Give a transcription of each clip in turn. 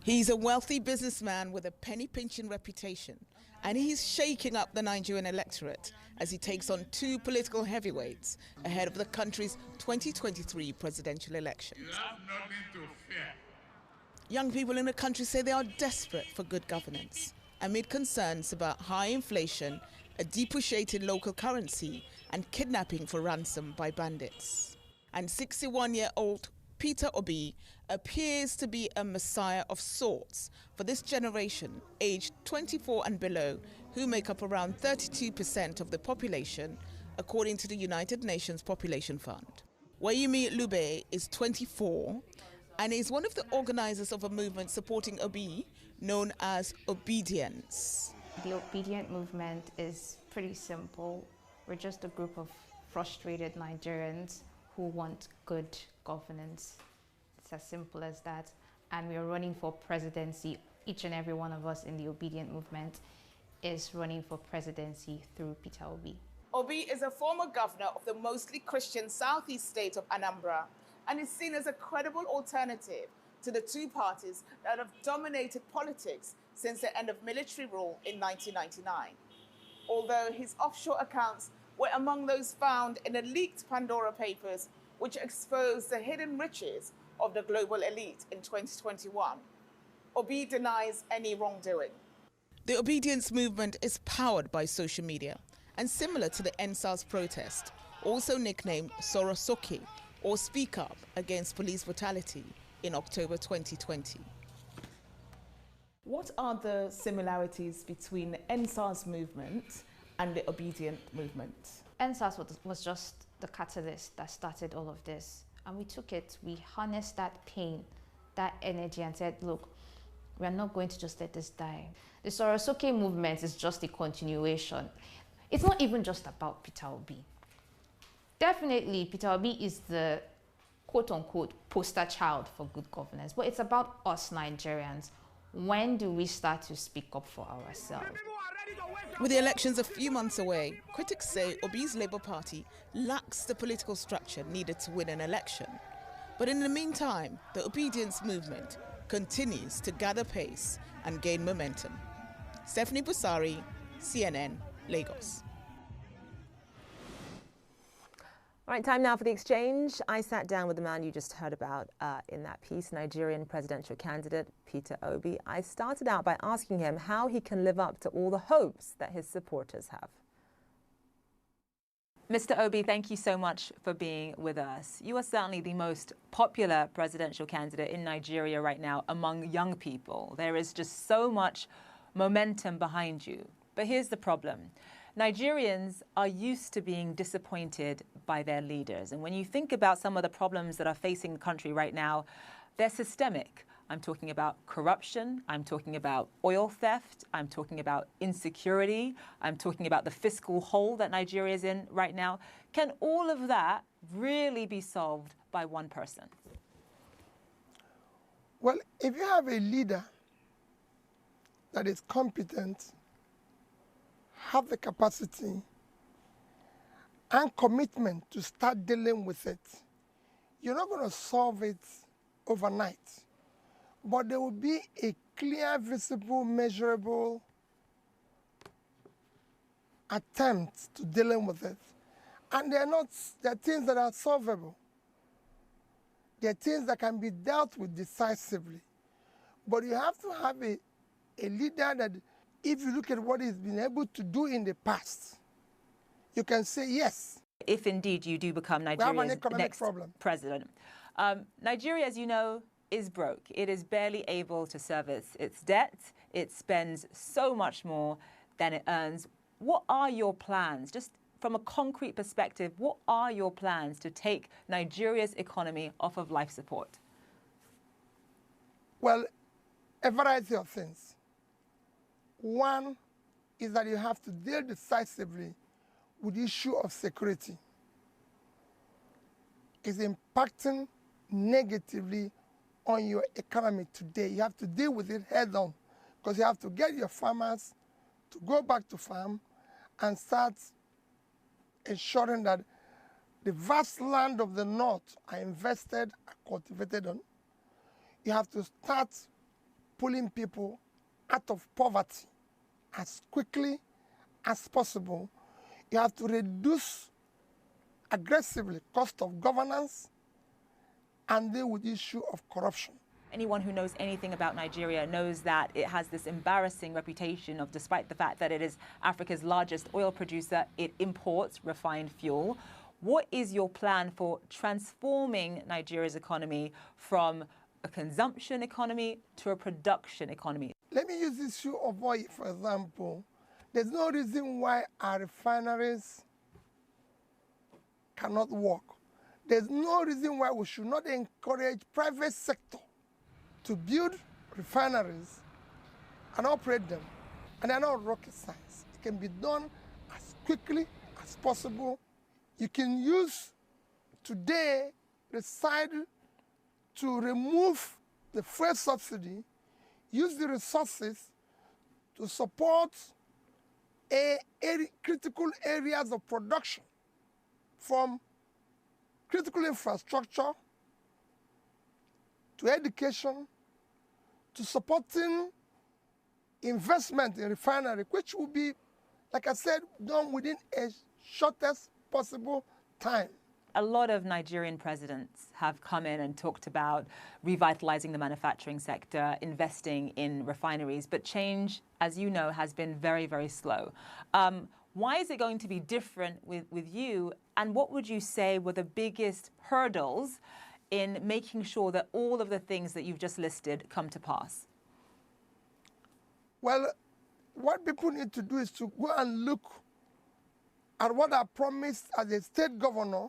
He's a wealthy businessman with a penny-pinching reputation, and he's shaking up the Nigerian electorate as he takes on two political heavyweights ahead of the country's 2023 presidential election. You have nothing to fear. Young people in the country say they are desperate for good governance amid concerns about high inflation, a depreciated local currency, and kidnapping for ransom by bandits. And 61-year-old Peter Obi appears to be a messiah of sorts for this generation, aged 24 and below, who make up around 32% of the population, according to the United Nations Population Fund. Wayumi Lube is 24 and is one of the organizers of a movement supporting Obi, known as Obedience. The Obedient movement is pretty simple. We're just a group of frustrated Nigerians who want good governance. It's as simple as that. And we're running for presidency. Each and every one of us in the Obedient movement is running for presidency through Peter Obi. Obi is a former governor of the mostly Christian southeast state of Anambra and is seen as a credible alternative to the two parties that have dominated politics since the end of military rule in 1999. Although his offshore accounts were among those found in the leaked Pandora Papers, which exposed the hidden riches of the global elite in 2021. Obi denies any wrongdoing. The obedience movement is powered by social media and similar to the NSAS protest, also nicknamed Sorosoke, or Speak Up Against Police Brutality, in October 2020. What are the similarities between the NSAS movement and the obedient movement? NSAS was just the catalyst that started all of this. And we took it, we harnessed that pain, that energy, and said, look, we're not going to just let this die. The Sorosoke movement is just a continuation. It's not even just about Peter Obi. Definitely, Peter Obi is the quote-unquote poster child for good governance, but it's about us Nigerians. When do we start to speak up for ourselves? With the elections a few months away, critics say Obi's Labour Party lacks the political structure needed to win an election. But in the meantime, the obedience movement continues to gather pace and gain momentum. Stephanie Busari, CNN, Lagos. All right, time now for the exchange. I sat down with the man you just heard about in that piece, Nigerian presidential candidate Peter Obi. I started out by asking him how he can live up to all the hopes that his supporters have. Mr. Obi, thank you so much for being with us. You are certainly the most popular presidential candidate in Nigeria right now among young people. There is just so much momentum behind you. But here's the problem. Nigerians are used to being disappointed by their leaders. And when you think about some of the problems that are facing the country right now, they're systemic. I'm talking about corruption. I'm talking about oil theft. I'm talking about insecurity. I'm talking about the fiscal hole that Nigeria is in right now. Can all of that really be solved by one person? Well, if you have a leader that is competent, have the capacity and commitment to start dealing with it, you're not going to solve it overnight. But there will be a clear, visible, measurable attempt to dealing with it. And they're things that are solvable. They're things that can be dealt with decisively. But you have to have a leader that, if you look at what he's been able to do in the past, you can say yes. If indeed you do become Nigeria's next president. Nigeria, as you know, is broke. It is barely able to service its debt. It spends so much more than it earns. What are your plans? Just from a concrete perspective, what are your plans to take Nigeria's economy off of life support? Well, a variety of things. One is that you have to deal decisively with the issue of security. It's impacting negatively on your economy today. You have to deal with it head on, because you have to get your farmers to go back to farm and start ensuring that the vast land of the north are invested, are cultivated on. You have to start pulling people out of poverty as quickly as possible. You have to reduce aggressively cost of governance and deal with the issue of corruption. Anyone who knows anything about Nigeria knows that it has this embarrassing reputation of, despite the fact that it is Africa's largest oil producer, it imports refined fuel. What is your plan for transforming Nigeria's economy from a consumption economy to a production economy? Let me use the issue of oil, for example. There's no reason why our refineries cannot work. There's no reason why we should not encourage private sector to build refineries and operate them. And they're not rocket science. It can be done as quickly as possible. You can use today the side to remove the fuel subsidy, use the resources to support critical areas of production, from critical infrastructure to education to supporting investment in refinery, which will be, like I said, done within a shortest possible time. A lot of Nigerian presidents have come in and talked about revitalizing the manufacturing sector, investing in refineries, but change, as you know, has been very, very slow. Why is it going to be different with you? And what would you say were the biggest hurdles in making sure that all of the things that you've just listed come to pass? Well, what people need to do is to go and look at what I promised as a state governor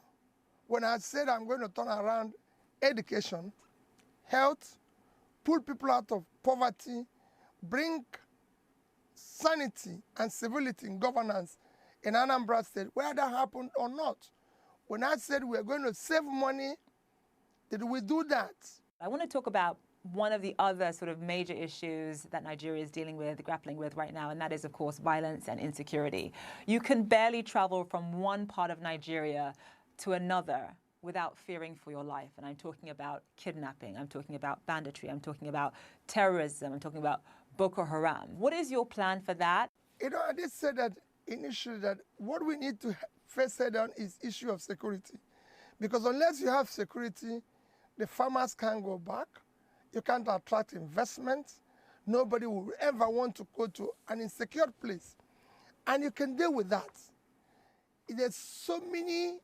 when I said I'm going to turn around education, health, pull people out of poverty, bring sanity and civility in governance in Anambra State, whether that happened or not. When I said we're going to save money, did we do that? I want to talk about one of the other sort of major issues that Nigeria is grappling with right now, and that is, of course, violence and insecurity. You can barely travel from one part of Nigeria to another without fearing for your life. And I'm talking about kidnapping, I'm talking about banditry, I'm talking about terrorism, I'm talking about Boko Haram. What is your plan for that? You know, I did say that initially, that what we need to first head on is issue of security. Because unless you have security, the farmers can't go back, you can't attract investment, nobody will ever want to go to an insecure place. And you can deal with that. There's so many,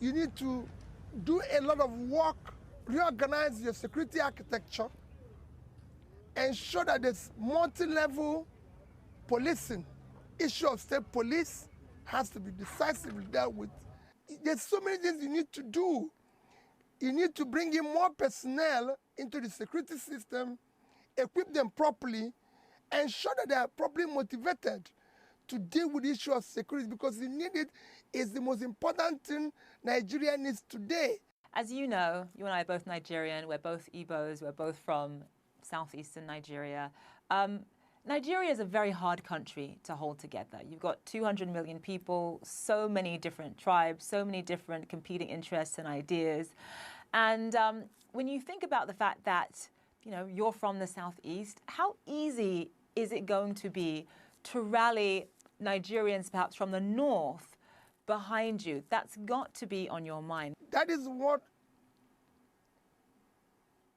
you need to do a lot of work, reorganize your security architecture, ensure that there's multi-level policing. Issue of state police has to be decisively dealt with. There's so many things you need to do. You need to bring in more personnel into the security system, equip them properly, ensure that they are properly motivated to deal with the issue of security, because the need it is the most important thing Nigeria needs today. As you know, you and I are both Nigerian, we're both Igbos, we're both from southeastern Nigeria. Nigeria is a very hard country to hold together. You've got 200 million people, so many different tribes, so many different competing interests and ideas. And when you think about the fact that, you know, you're from the southeast, how easy is it going to be to rally Nigerians perhaps from the north behind you? That's got to be on your mind. That is what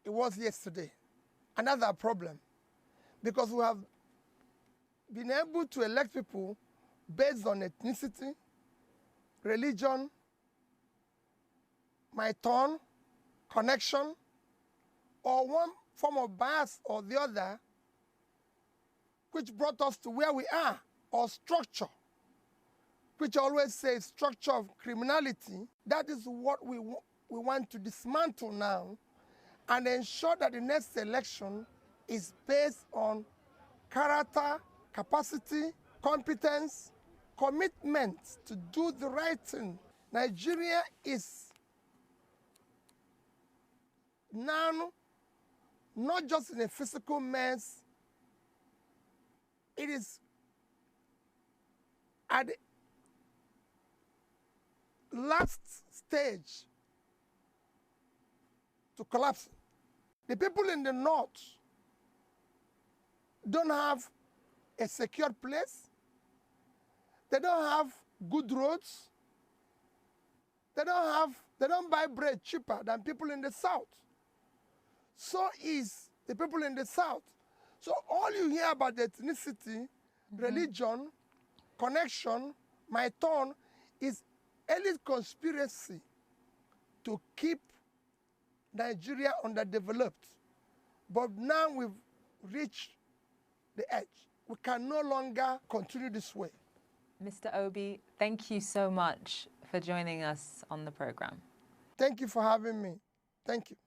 it was yesterday. Another problem, because we have been able to elect people based on ethnicity, religion, my turn, connection, or one form of bias or the other, which brought us to where we are, or structure, which always says structure of criminality. That is what we want to dismantle now and ensure that the next election is based on character, capacity, competence, commitment to do the right thing. Nigeria is now not just in a physical mess, it is at the last stage to collapse. The people in the north don't have a secure place. They don't have good roads. They don't buy bread cheaper than people in the south. So is the people in the south. So all you hear about ethnicity, religion, connection, my turn, is elite conspiracy to keep Nigeria underdeveloped. But now we've reached the edge. We can no longer continue this way. Mr. Obi, thank you so much for joining us on the program. Thank you for having me. Thank you.